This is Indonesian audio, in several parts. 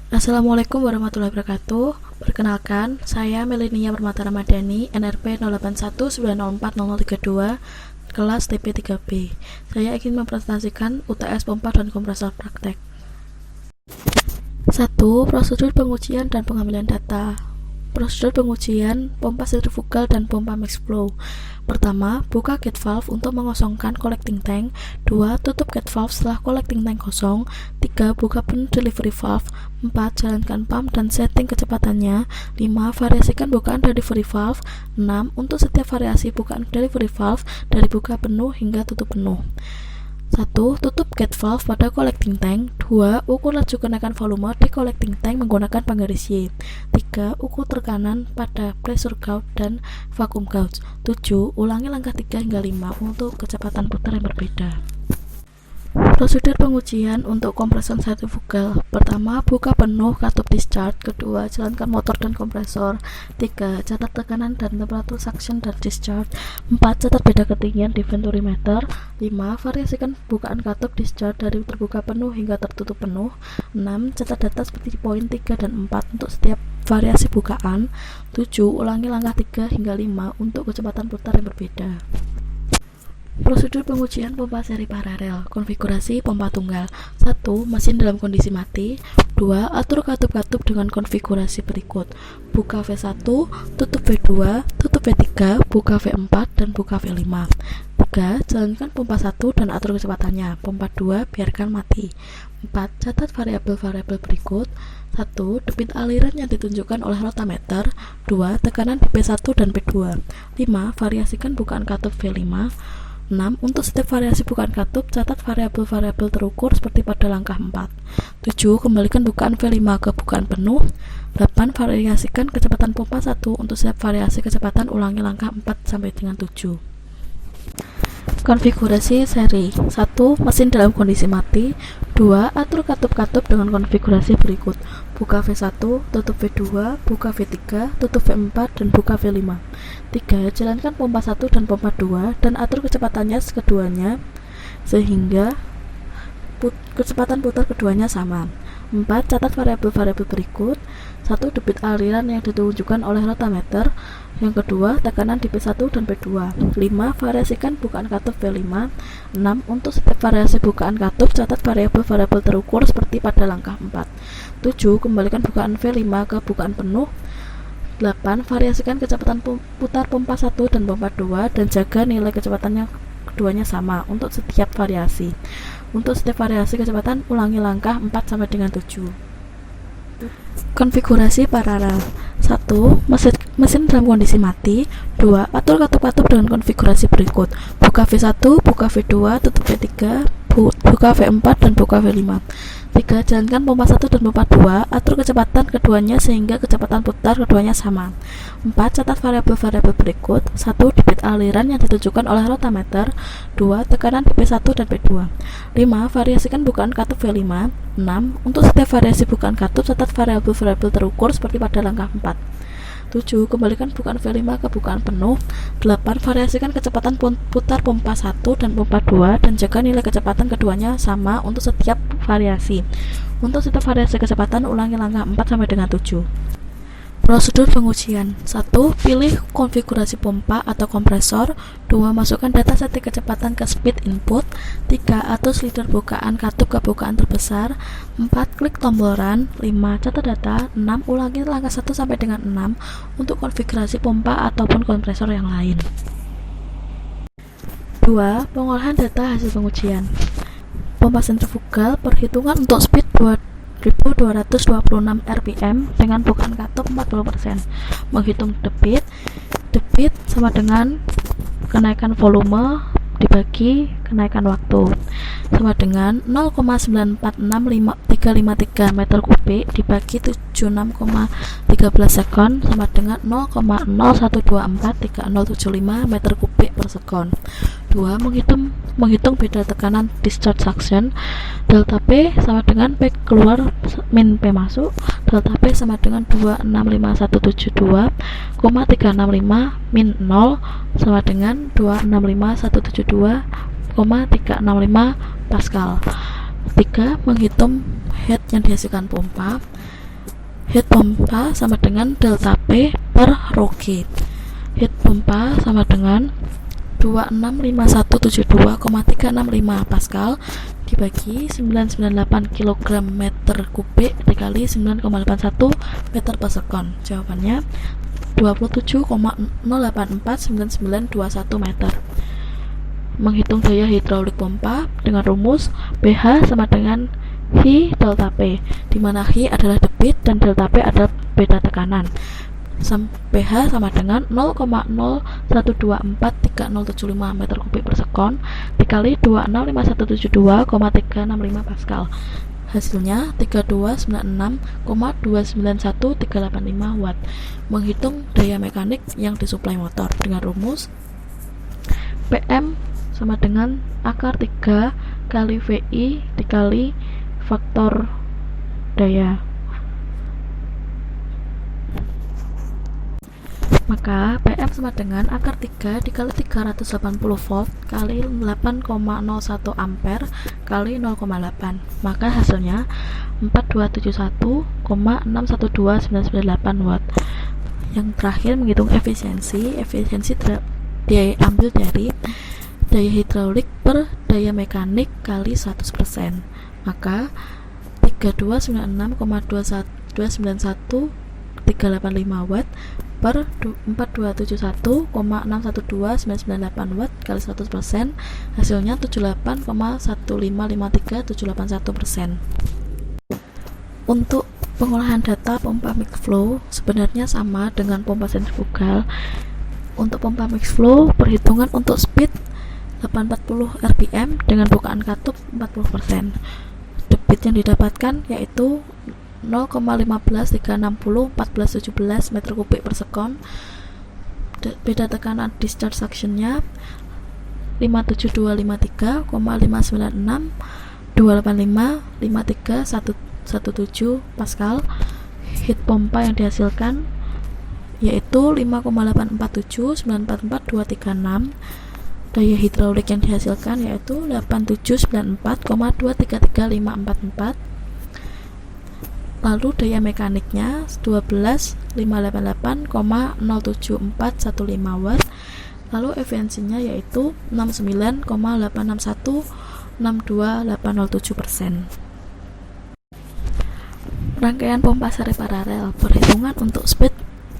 Assalamualaikum warahmatullahi wabarakatuh. Perkenalkan, saya Melenia Permata Ramadhani, NRP 0819040032, kelas TP3B. Saya ingin mempresentasikan UTS pompa dan kompresor praktek. 1. Prosedur pengujian dan pengambilan data. Prosedur pengujian pompa sentrifugal dan pompa mixed flow. Pertama, buka gate valve untuk mengosongkan collecting tank. 2. Tutup gate valve setelah collecting tank kosong. 3. Buka penuh delivery valve. 4. Jalankan pump dan setting kecepatannya. 5. Variasikan bukaan delivery valve. 6. Untuk setiap variasi bukaan delivery valve dari buka penuh hingga tutup penuh. 1. Tutup gate valve pada collecting tank. 2. Ukur laju kenaikan volume di collecting tank menggunakan penggaris Y. 3. Ukur tekanan pada pressure gauge dan vacuum gauge. 7. Ulangi langkah 3 hingga 5 untuk kecepatan putar yang berbeda. Prosedur pengujian untuk kompresor sentrifugal. Pertama, buka penuh katup discharge. Kedua, jalankan motor dan kompresor. 3. Catat tekanan dan temperatur suction dan discharge. 4. Catat beda ketinggian di venturimeter. 5. Variasikan bukaan katup discharge dari terbuka penuh hingga tertutup penuh. 6. Catat data seperti poin 3 dan 4 untuk setiap variasi bukaan. 7. Ulangi langkah 3 hingga 5 untuk kecepatan putar yang berbeda. Prosedur pengujian pompa seri paralel. Konfigurasi pompa tunggal. 1. Mesin dalam kondisi mati. 2. Atur katup-katup dengan konfigurasi berikut. Buka V1, tutup V2, tutup V3, buka V4, dan buka V5. 3. Jalankan pompa 1 dan atur kecepatannya. Pompa 2 biarkan mati. 4. Catat variabel-variabel berikut. 1. Debit aliran yang ditunjukkan oleh rotameter. 2. Tekanan di P1 dan P2. 5. Variasikan bukaan katup V5. 6. Untuk setiap variasi bukaan katup, catat variabel-variabel terukur seperti pada langkah 4. 7. Kembalikan bukaan V5 ke bukaan penuh. 8. Variasikan kecepatan pompa 1 untuk setiap variasi kecepatan, ulangi langkah 4 sampai dengan 7. Konfigurasi seri. 1. Mesin dalam kondisi mati. 2. Atur katup-katup dengan konfigurasi berikut. Buka V1, tutup V2, buka V3, tutup V4, dan buka V5. 3. Jalankan pompa 1 dan pompa 2 dan atur kecepatannya keduanya sehingga kecepatan putar keduanya sama. 4. Catat variabel-variabel berikut. 1. Debit aliran yang ditunjukkan oleh rotameter. Yang kedua, tekanan di P1 dan P2. 5. Variasikan bukaan katup V5. 6. Untuk setiap variasi bukaan katup, catat variabel-variabel terukur seperti pada langkah 4. 7. Kembalikan bukaan V5 ke bukaan penuh. 8. Variasikan kecepatan putar pompa 1 dan pompa 2 dan jaga nilai kecepatannya keduanya sama untuk setiap variasi. Untuk setiap variasi kecepatan, ulangi langkah 4 sampai dengan 7. Konfigurasi paralel. 1. Mesin dalam kondisi mati. 2. Atur katup-katup dengan konfigurasi berikut. Buka V1, buka V2, tutup V3, buka V4, dan buka V5. 3. Jalankan pompa 1 dan pompa 2, atur kecepatan keduanya sehingga kecepatan putar keduanya sama. 4. Catat variabel-variabel berikut. 1. Debit aliran yang ditunjukkan oleh rotameter. 2. Tekanan di P1 dan P2. 5. Variasikan bukaan katup V5. 6. Untuk setiap variasi bukaan katup, catat variabel-variabel terukur seperti pada langkah 4. 7. Kembalikan bukaan V5 ke bukaan penuh. 8. Variasikan kecepatan putar pompa 1 dan pompa 2 dan jaga nilai kecepatan keduanya sama untuk setiap variasi. Untuk setiap variasi kecepatan, ulangi langkah 4 sampai dengan 7. Prosedur pengujian. 1. Pilih konfigurasi pompa atau kompresor. 2. Masukkan data setting kecepatan ke speed input. 3. Atur slider bukaan katup ke bukaan terbesar. 4. Klik tombol run. 5. Catat data. 6. Ulangi langkah 1 sampai dengan 6 untuk konfigurasi pompa ataupun kompresor yang lain. 2. Pengolahan data hasil pengujian. Pompa sentrifugal, perhitungan untuk speed 2226 rpm dengan bukaan katup 40%. Menghitung debit sama dengan kenaikan volume dibagi kenaikan waktu sama dengan 0,946353 meter kubik dibagi 76,13 sekon sama dengan 0,01243075 meter kubik per sekon. 2. Menghitung beda tekanan discharge suction. Delta P sama dengan P keluar min P masuk. Delta P sama dengan 265172,365 min 0 sama dengan 265172,365 Pascal. 3. Menghitung head yang dihasilkan pompa. Head pompa sama dengan delta P per row gauge. Head pompa sama dengan 265172,365 Pascal dibagi 998 kg meter kubik dikali 9,81 meter per sekon. Jawabannya 27,0849921 meter. Menghitung daya hidraulik pompa dengan rumus BH sama dengan Hi delta P, di mana Hi adalah debit dan delta P adalah beda tekanan. BH sama dengan 0,01243075 meter kubik per sekon dikali 265172,365 Pascal. Hasilnya 3296,291385 watt. Menghitung daya mekanik yang disuplai motor dengan rumus PM sama dengan akar 3 kali VI dikali faktor daya. Maka PM sama dengan akar 3 dikali 380 volt kali 8,01 ampere kali 0,8. Maka hasilnya 4271,612998 watt. Yang terakhir menghitung efisiensi diambil dari daya hidraulik per daya mekanik kali 100%. Maka 3296,291,385 watt per 4271,612998 watt kali 100% hasilnya 78,1553781%. Untuk pengolahan data pompa mixed flow sebenarnya sama dengan pompa sentrifugal. Untuk pompa mixed flow perhitungan untuk speed 840 rpm dengan bukaan katup 40%. Debit yang didapatkan yaitu 0,153601417 meter kubik per sekon. Beda tekanan discharge suction-nya 57253,596,285,5317 Pascal. Heat pompa yang dihasilkan yaitu 5,847944236. Daya hidraulik yang dihasilkan yaitu 8794,233544. Lalu daya mekaniknya 12.588,07415 watt. Lalu efisiensinya yaitu 69,861,62807%. Rangkaian pompa seri paralel perhitungan untuk speed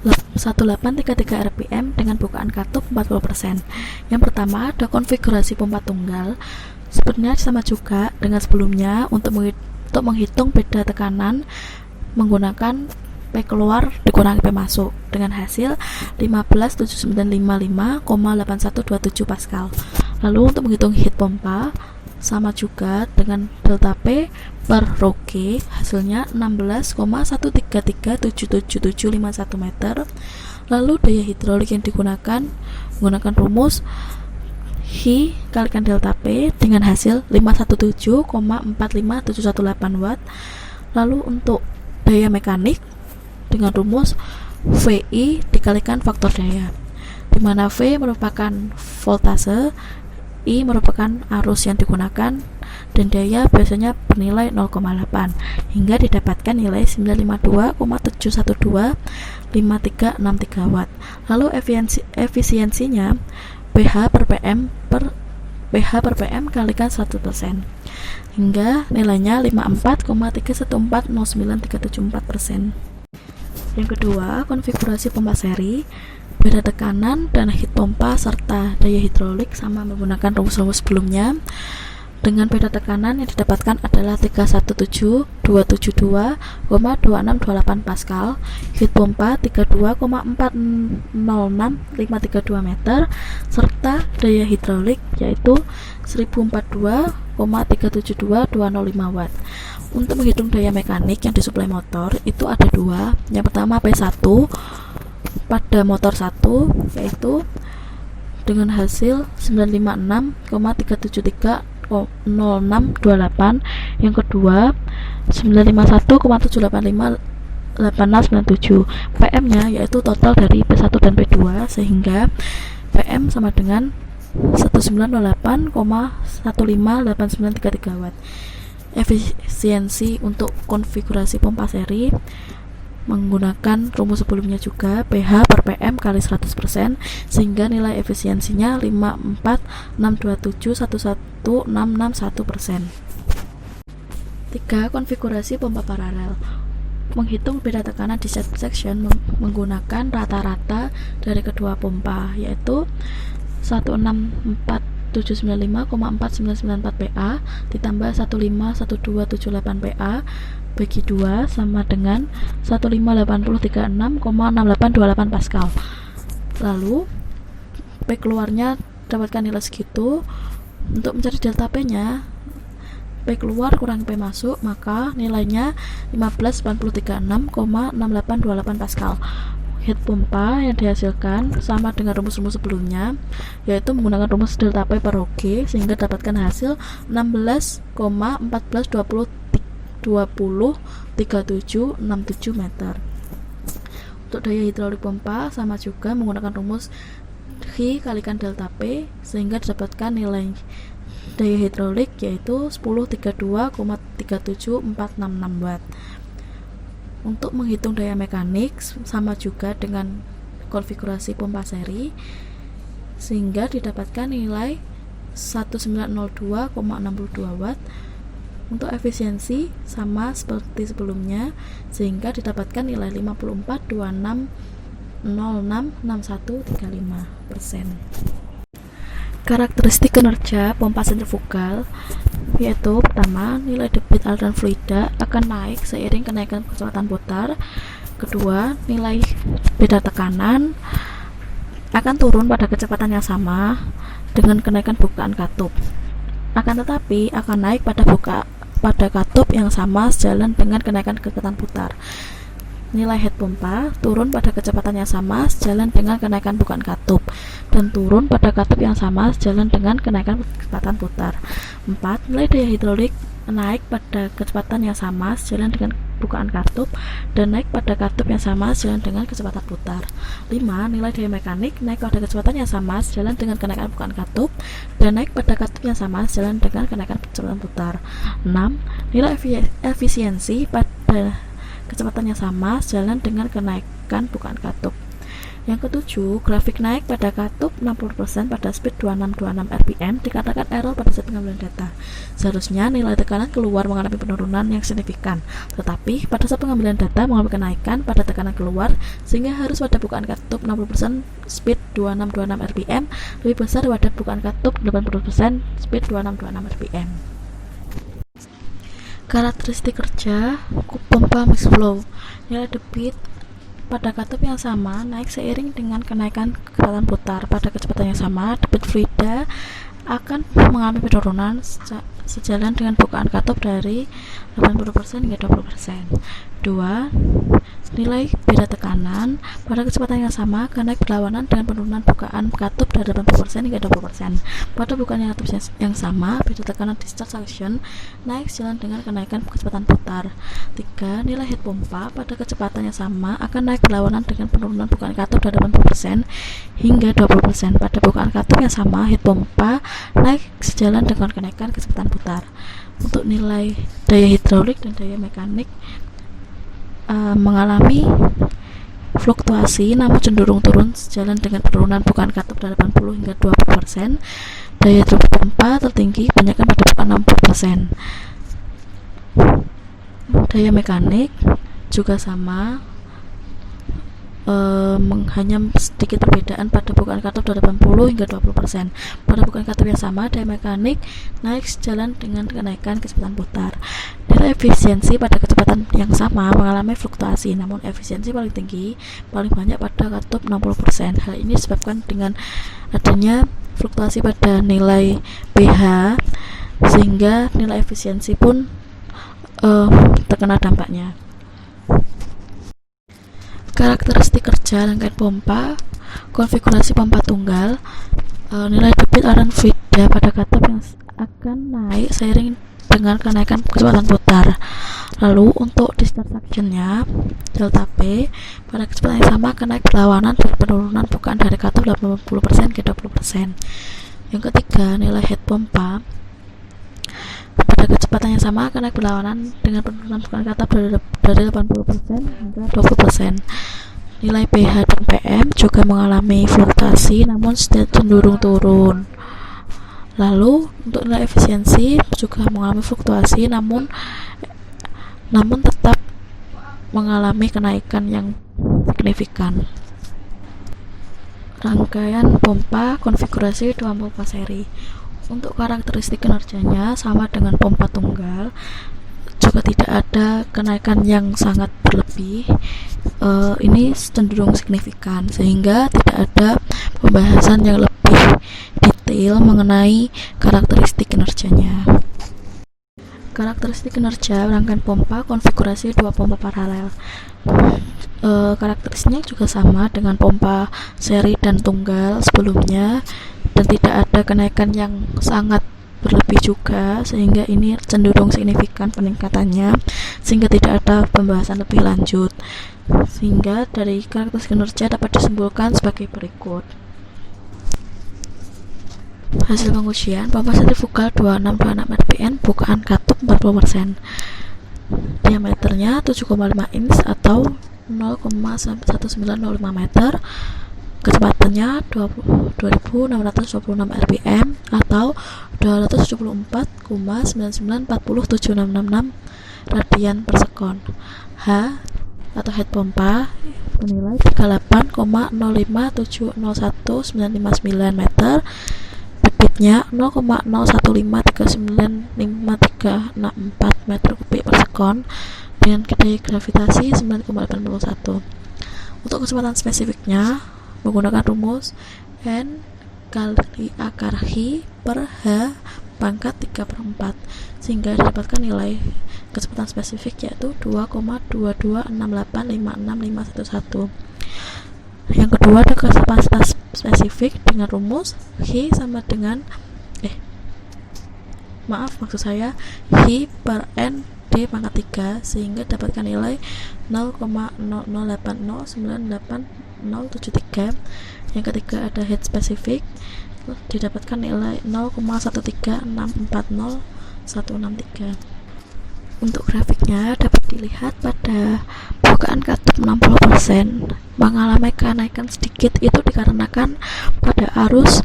1833 rpm dengan bukaan katup 40%. Yang pertama ada konfigurasi pompa tunggal. Sebenarnya sama juga dengan sebelumnya. Untuk menghitung beda tekanan menggunakan P keluar dikurangi P masuk dengan hasil 157955,8127 Pascal. Lalu untuk menghitung heat pompa sama juga dengan delta P per rho G, hasilnya 16,1337751 meter. Lalu daya hidrolik yang digunakan menggunakan rumus Hi kalikan delta P dengan hasil 517,45718 watt. Lalu untuk daya mekanik dengan rumus VI dikalikan faktor daya, di mana V merupakan voltase, I merupakan arus yang digunakan, dan daya biasanya bernilai 0,8 hingga didapatkan nilai 952,712,5363 watt. Lalu efisiensinya BH per PM kalikan 100% hingga nilainya 54,31409,374%. Yang kedua, konfigurasi pompa seri. Beda tekanan dan heat pompa serta daya hidrolik sama menggunakan rumus-rumus sebelumnya. Dengan beda tekanan yang didapatkan adalah 317.272,2628 Pascal. Heat pompa 32,406,532 meter serta daya hidrolik yaitu 1042,372,205 watt. Untuk menghitung daya mekanik yang disuplai motor itu ada dua. Yang pertama P1 pada motor 1 yaitu dengan hasil 956,373,0628. Yang kedua 951,785,8697. PM nya yaitu total dari P1 dan P2 sehingga PM sama dengan 1908,158933 watt. efisiensi untuk konfigurasi pompa seri menggunakan rumus sebelumnya juga, pH per PM kali 100%, sehingga nilai efisiensinya 54627111661%. 3. Konfigurasi pompa paralel. Menghitung beda tekanan di set section menggunakan rata-rata dari kedua pompa, yaitu 164.795,4994 PA ditambah 1512788 PA bagi 2 sama dengan 15836,6828 Pascal. Lalu P keluarnya dapatkan nilai segitu. Untuk mencari delta P nya, P keluar kurang P masuk, maka nilainya 15836,6828 Pascal. Heat pompa yang dihasilkan sama dengan rumus-rumus sebelumnya, yaitu menggunakan rumus delta P per G, sehingga dapatkan hasil 16,14203767 meter. Untuk daya hidrolik pompa sama juga menggunakan rumus H kalikan delta P, sehingga didapatkan nilai daya hidrolik yaitu 1032,37466 watt. Untuk menghitung daya mekanik sama juga dengan konfigurasi pompa seri, sehingga didapatkan nilai 1902,62 watt. Untuk efisiensi sama seperti sebelumnya, sehingga didapatkan nilai 54,26066135%. Karakteristik kinerja pompa sentrifugal, yaitu pertama, nilai debit aliran fluida akan naik seiring kenaikan kecepatan putar. Kedua, nilai beda tekanan akan turun pada kecepatan yang sama dengan kenaikan bukaan katup. Akan tetapi akan naik pada katup yang sama sejalan dengan kenaikan kecepatan putar. Nilai head pompa turun pada kecepatan yang sama sejalan dengan kenaikan bukaan katup, dan turun pada katup yang sama sejalan dengan kenaikan kecepatan putar. 4. Nilai daya hidrolik naik pada kecepatan yang sama sejalan dengan bukaan katup, dan naik pada katup yang sama sejalan dengan kecepatan putar. 5. Nilai daya mekanik naik pada kecepatan yang sama sejalan dengan kenaikan bukaan katup, dan naik pada katup yang sama sejalan dengan kenaikan kecepatan putar. 6. Nilai efisiensi pada kecepatan yang sama sejalan dengan kenaikan bukaan katup. Yang ketujuh, grafik naik pada katup 60% pada speed 2626 rpm dikatakan error pada saat pengambilan data. Seharusnya nilai tekanan keluar mengalami penurunan yang signifikan, tetapi pada saat pengambilan data mengalami kenaikan pada tekanan keluar, sehingga harus pada bukaan katup 60% speed 2626 rpm lebih besar pada bukaan katup 80% speed 2626 rpm. Karakteristik kerja pompa mixed flow. Nilai debit pada katup yang sama naik seiring dengan kenaikan kecepatan putar. Pada kecepatan yang sama, debit fluida akan mengalami penurunan sejalan dengan bukaan katup dari 80% hingga 20%. 2. Nilai beda tekanan pada kecepatan yang sama akan naik berlawanan dengan penurunan bukaan katup dari 80% hingga 20%. Pada bukaan katup yang sama, beda tekanan discharge suction naik sejalan dengan kenaikan kecepatan putar. 3. Nilai head pompa pada kecepatan yang sama akan naik berlawanan dengan penurunan bukaan katup dari 80% hingga 20%. Pada bukaan katup yang sama, head pompa naik sejalan dengan kenaikan kecepatan putar. Untuk nilai daya hidrolik dan daya mekanik mengalami fluktuasi namun cenderung turun sejalan dengan penurunan bukaan katup dari 80 hingga 20%. Daya hidrolik pompa tertinggi kebanyakan pada bukaan 60%. Daya mekanik juga sama, hanya sedikit perbedaan pada bukaan katup dari 80 hingga 20%. Pada bukaan katup yang sama, daya mekanik naik sejalan dengan kenaikan kecepatan putar. Nilai efisiensi pada kecepatan yang sama mengalami fluktuasi, namun efisiensi paling tinggi paling banyak pada katup 60%. Hal ini disebabkan dengan adanya fluktuasi pada nilai pH, sehingga nilai efisiensi pun terkena dampaknya. Karakteristik kerja rangkaian pompa, konfigurasi pompa tunggal, nilai debit aliran fluida pada katup yang akan naik seiring dengan kenaikan kecepatan putar. Lalu untuk discharge suction-nya, delta P pada kecepatan yang sama akan naik berlawanan dengan penurunan bukaan dari katup 80% ke 20%. Yang ketiga, nilai head pompa pada pada kecepatan yang sama akan naik berlawanan dengan penurunan bukaan katap dari 80% hingga 20%. Nilai pH dan PM juga mengalami fluktuasi namun cenderung turun. Lalu untuk nilai efisiensi juga mengalami fluktuasi namun tetap mengalami kenaikan yang signifikan. Rangkaian pompa konfigurasi 2 pompa seri. Untuk karakteristik kinerjanya sama dengan pompa tunggal, juga tidak ada kenaikan yang sangat berlebih. Ini cenderung signifikan sehingga tidak ada pembahasan yang lebih detail mengenai karakteristik kinerjanya. Karakteristik kinerja rangkaian pompa konfigurasi 2 pompa paralel. Karakteristiknya juga sama dengan pompa seri dan tunggal sebelumnya dan tidak ada kenaikan yang sangat berlebih juga, sehingga ini cenderung signifikan peningkatannya sehingga tidak ada pembahasan lebih lanjut. Sehingga dari karakteristik kinerja dapat disimpulkan sebagai berikut. Hasil pengujian pompa sentrifugal 2626 rpm, bukaan katup 40%, diameternya 7,5 inch atau 0,1905 meter, kecepatannya 2626 rpm atau 274,9940766 radian per sekon. H atau head pompa bernilai 38,05701,959 meter, debitnya 0,01539534 meter kubik per sekon dengan daya gravitasi 9,81. Untuk kecepatan spesifiknya menggunakan rumus N kali akar Hi per H pangkat 3/4 sehingga didapatkan nilai kecepatan spesifik yaitu 2,226856511. Yang kedua ada kecepatan spesifik dengan rumus Hi sama dengan Hi per N D pangkat 3 sehingga dapatkan nilai 0,080980073. Yang ketiga ada head spesifik, didapatkan nilai 0,13640,163. Untuk grafiknya dapat dilihat pada bukaan katup 60% mengalami kenaikan sedikit, itu dikarenakan pada arus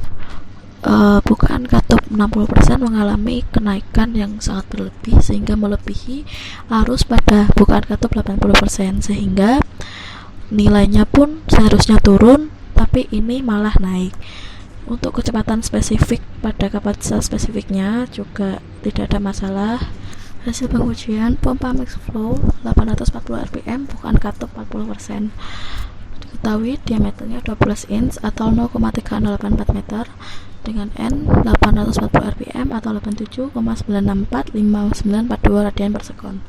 bukaan katup 60% mengalami kenaikan yang sangat berlebih sehingga melebihi arus pada bukaan katup 80%, sehingga nilainya pun seharusnya turun tapi ini malah naik. Untuk kecepatan spesifik pada kapasitas spesifiknya juga tidak ada masalah. Hasil pengujian pompa mixed flow 840 rpm, bukaan katup 40%, diketahui diameternya 12 inch atau 0,3084 meter dengan N 840 rpm atau 87,9645942 radian per sekon.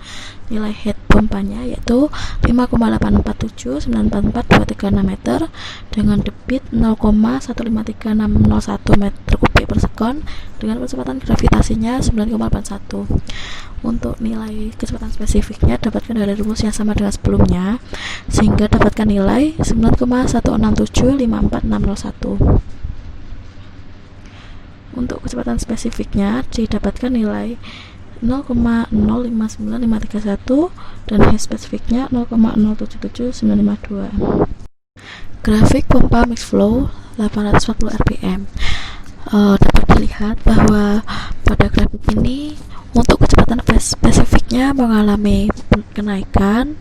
Nilai head pompanya yaitu 5,847944,236 meter dengan debit 0,153601 meter kubik per sekon dengan kecepatan gravitasinya 9,81. Untuk nilai kecepatan spesifiknya dapatkan dari rumus yang sama dengan sebelumnya sehingga dapatkan nilai 9,1675461. Untuk kecepatan spesifiknya didapatkan nilai 0,059531 dan head spesifiknya 0,077952. Grafik pompa mixed flow 840 rpm. Dapat dilihat bahwa pada grafik ini untuk kecepatan spesifiknya mengalami kenaikan,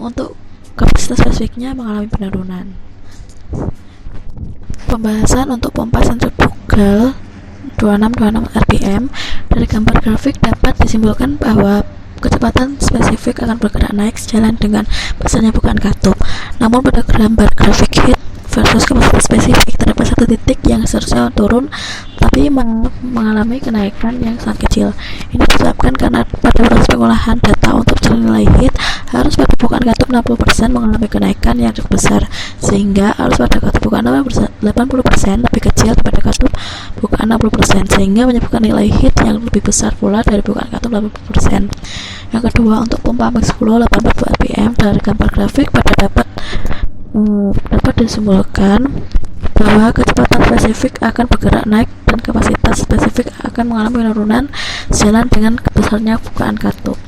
untuk kapasitas spesifiknya mengalami penurunan. Pembahasan untuk pompa sentrifugal 2626 rpm. Dari gambar grafik dapat disimpulkan bahwa kecepatan spesifik akan bergerak naik sejalan dengan besarnya bukaan katup. Namun pada gambar grafik heat versus kapasitas spesifik terdapat satu titik yang seharusnya turun tapi mengalami kenaikan yang sangat kecil. Ini disebabkan karena pada proses pengolahan data untuk mencari nilai heat arus pada bukaan katup 60% mengalami kenaikan yang cukup besar, sehingga arus pada katup bukaan 80% lebih kecil daripada katup bukaan 60%, sehingga menyebabkan nilai heat yang lebih besar pula dari bukaan katup 80%. Yang kedua, untuk pompa mixed flow 840 rpm dari gambar grafik dapat disimpulkan bahwa kecepatan spesifik akan bergerak naik dan kapasitas spesifik akan mengalami penurunan sejalan dengan besarnya bukaan katup.